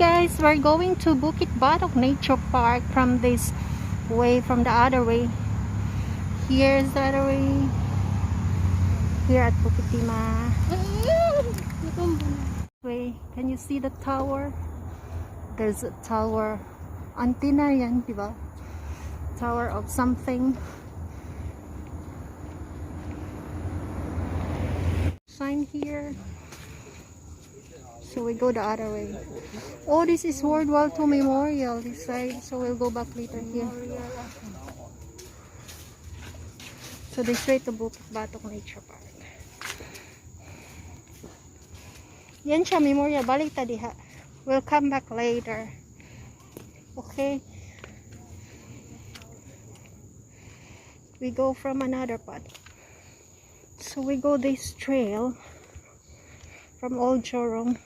guys, we're going to Bukit Batok Nature Park from this way, from the other way. Here's the other way. Here at Bukit Timah. Wait, can you see the tower? There's a tower. Antenna yan, diba? Tower of something. Sign here. So we go the other way. Oh, this is World War II Memorial this side. So we'll go back later here. So this way to Bukit Batok Nature Park. Yan siya, memorial. Balik ta diha. We'll come back later. Okay. We go from another part. So we go this trail from Old Jurong.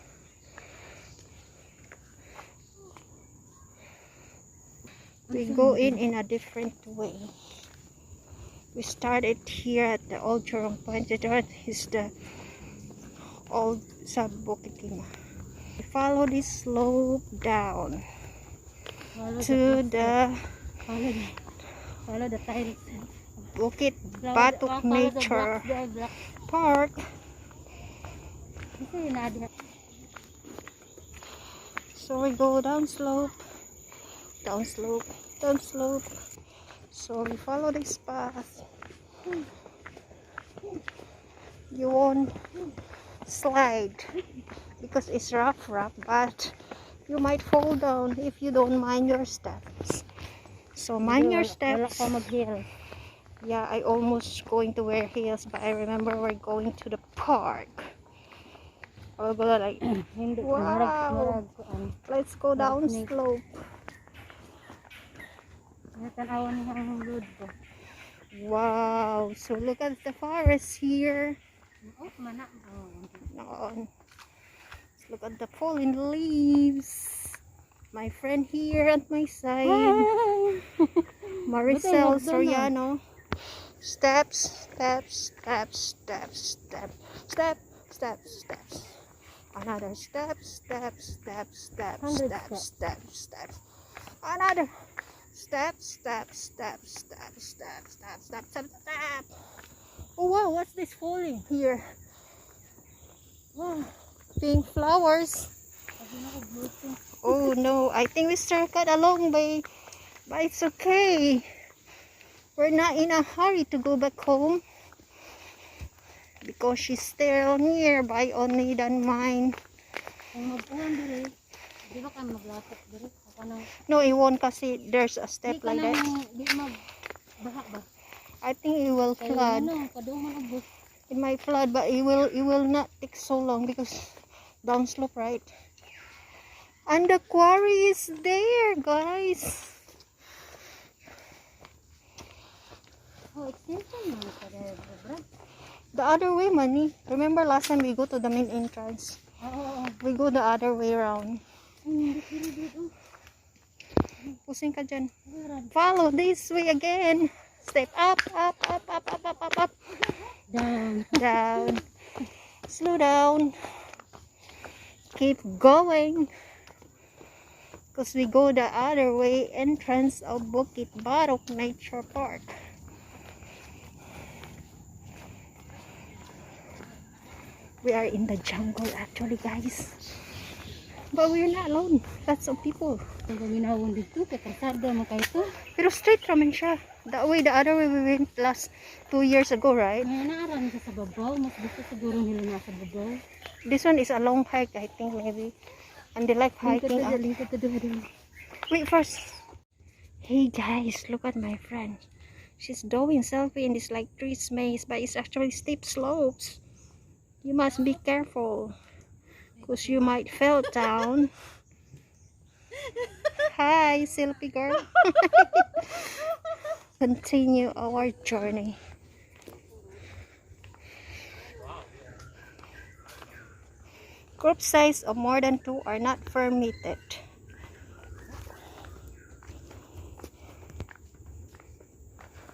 We go in a different way. We started here at the Old Jurong point. The north is the old Bukit Timah. We follow this slope down to the Bukit Batok Nature Park. So we go down slope. So we follow this path. You won't slide because it's rough, but you might fall down if you don't mind your steps. So mind your steps. Yeah, I almost going to wear heels, but I remember we're going to the park. I'll go like, wow. Let's go down slope. Wow, so look at the forest here. Let's look at the fallen leaves. My friend here at my side, Maricel Soriano. Steps. Another step. Another step. Oh wow, what's this falling here? Wow, pink flowers. Oh no, I think we circled along by, but it's okay. We're not in a hurry to go back home because she's still nearby only than mine. No, it won't kasi there's a step like that. I think it will flood. It might flood, but it will not take so long because downslope, right? And the quarry is there, guys. The other way, Manny. Remember last time we go to the main entrance? We go the other way around. Pusing ka dyan. Follow this way again. Step up. Down. Slow down. Keep going. Because we go the other way, entrance of Bukit Batok Nature Park. We are in the jungle actually, guys. But we're not alone. Lots of people. Pero straight raman siya. That way, the other way we went last 2 years ago, right? This one is a long hike, I think, maybe. And they like hiking. Wait first. Hey guys, look at my friend. She's doing selfie in this like trees maze, but it's actually steep slopes. You must be careful because you might fall down. Hi, selfie girl. Continue our journey. Group size of more than 2 are not permitted.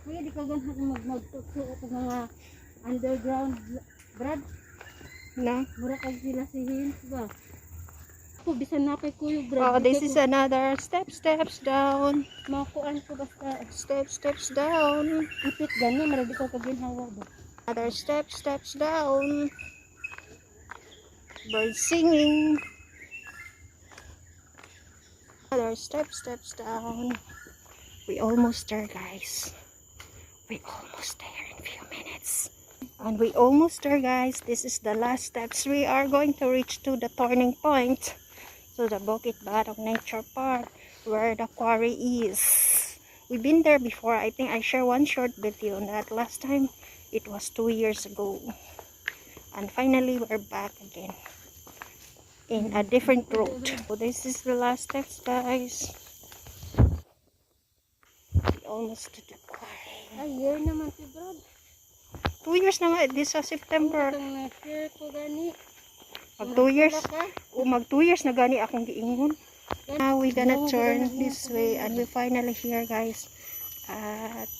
Di ka ganhan mga underground, Brad. Na? Mura kag sila sihin, ba? Ko bisan napay kuyo Oh, brad. this is another steps down. Makuan ko basta Steps down. ipit gani maradi ko kaginhawa ba. Another steps down. Birds singing. Another steps down. We almost there, guys. We almost there in few minutes. And we almost there, guys. This is the last steps. We are going to reach to the turning point. So the Bukit Batok Nature Park, where the quarry is. We've been there before. I think I shared one short video on that. Last time, it was 2 years ago. And finally, we're back again in a different road. So this is the last steps, guys. We almost to the quarry. Ay, year naman si brad. 2 years na nga. This is September. Itong na-share ko gani. Mag 2 years. Mag 2 years na gani akong giingon. Now we gonna turn this way and we finally here, guys, at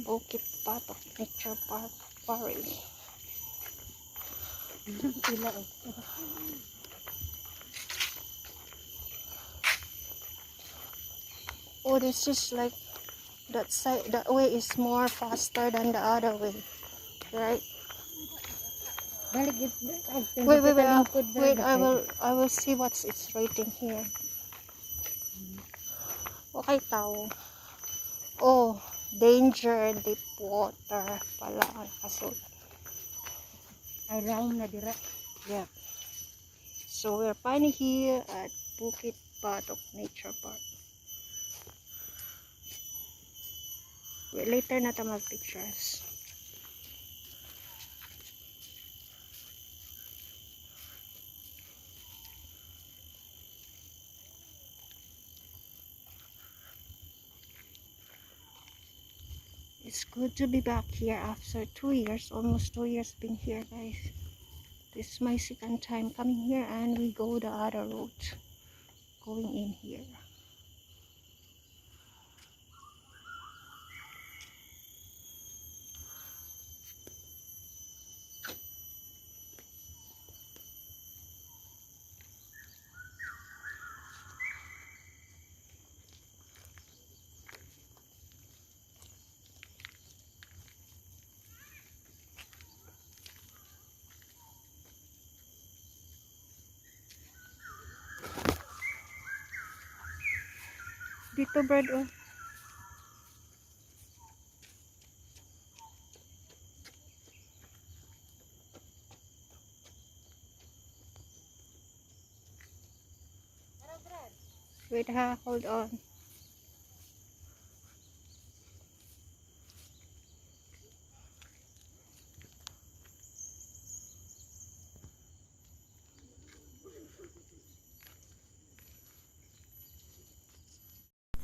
Bukit Batok Nature Park Quarry. Oh, this is like that side. That way is more faster than the other way, right? Balik it. Wait. I will see what's it's rating here. Okay, tao. Oh, danger, deep water pala ang nakasul. Around na dira. Yeah. So we're finally here at Bukit Batok Nature Park. Wait, later na tayo mag-pictures. It's good to be back here after 2 years, almost 2 years been here, guys. This is my second time coming here and we go the other road going in here. Dito, bird, oh. Wait ha, hold on.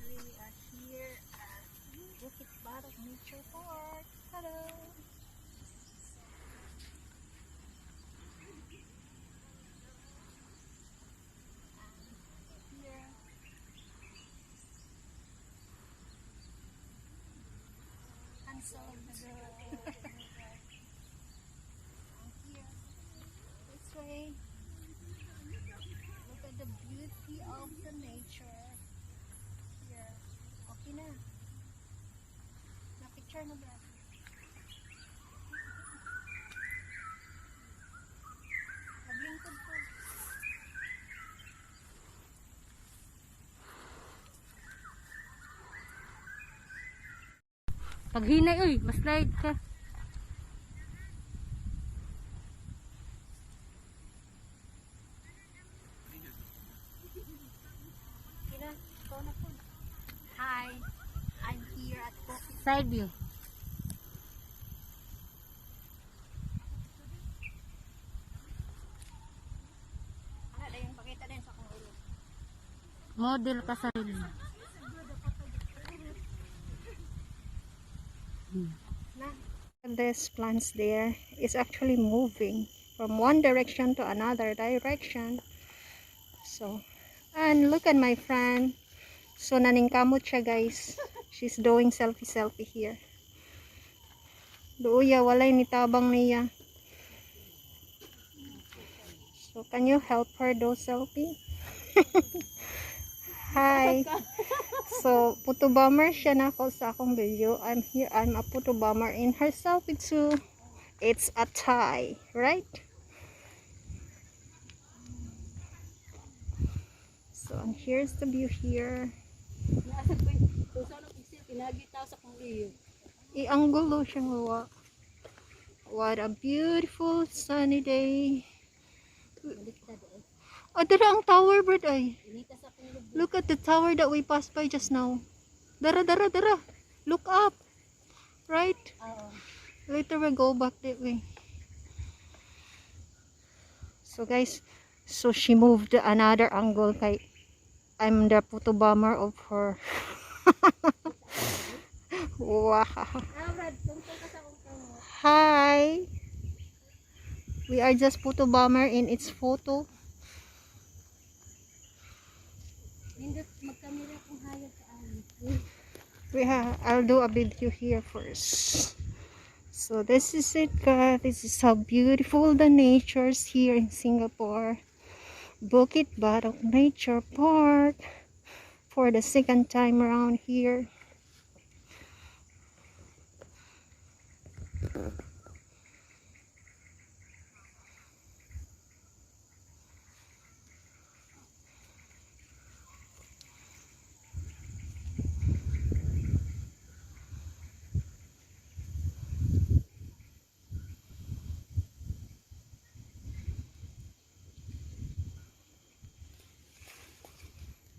We are here at Bukit Batok Nature Park. Hello. Here. Cancel the girl. Here. This way. Look at the beauty of the nature. Here. Okay na. Na-picture na ba? Naglingkod ko. Pag hinay oy, mas-slide ka. Okay na. Ikaw na po. Hi. I'm here at Bukit. Side view. Ano na yung pakita din sa kong ulo. Model ka sa rin. This plants there is actually moving from one direction to another direction. So, and look at my friend. So naningkamot siya, guys. She's doing selfie here. Duya walay nitabang niya. So can you help her do selfie? Hi. So photo bomber siya na ako sa akong video. I'm here. I'm a photo bomber in her selfie too. It's a tie, right? So and here's the view here. Ianggulo siya nga. What a beautiful sunny day. Oh, dara ang tower, bird ay. Look at the tower that we passed by just now. Dara. Look up. Right? Later we go back that way. So guys, so she moved another angle kay I'm the photo bomber of her. Wow. Hi. We are just photo bomber in its photo. I'll do a video here first. So this is it, guys. This is how beautiful the nature's here in Singapore. Bukit Batok Nature Park for the second time around here.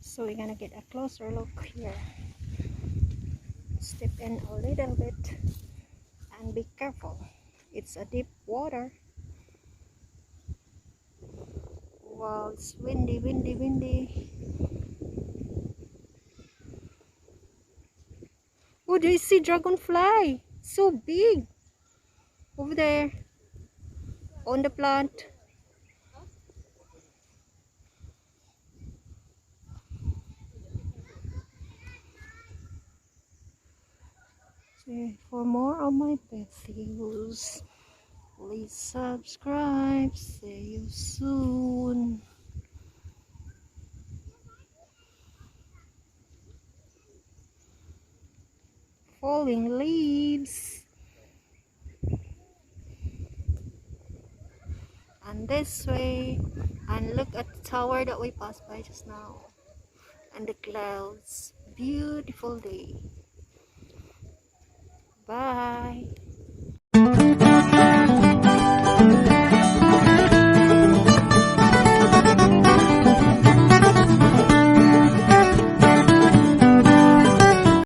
So we're gonna get a closer look here. Step in a little bit and be careful. It's a deep water. Wow, it's windy. Oh, do you see dragonfly? So big. Over there. On the plant. For more of my videos, please subscribe. See you soon. Falling leaves. And this way. And look at the tower that we passed by just now. And the clouds. Beautiful day. Bye.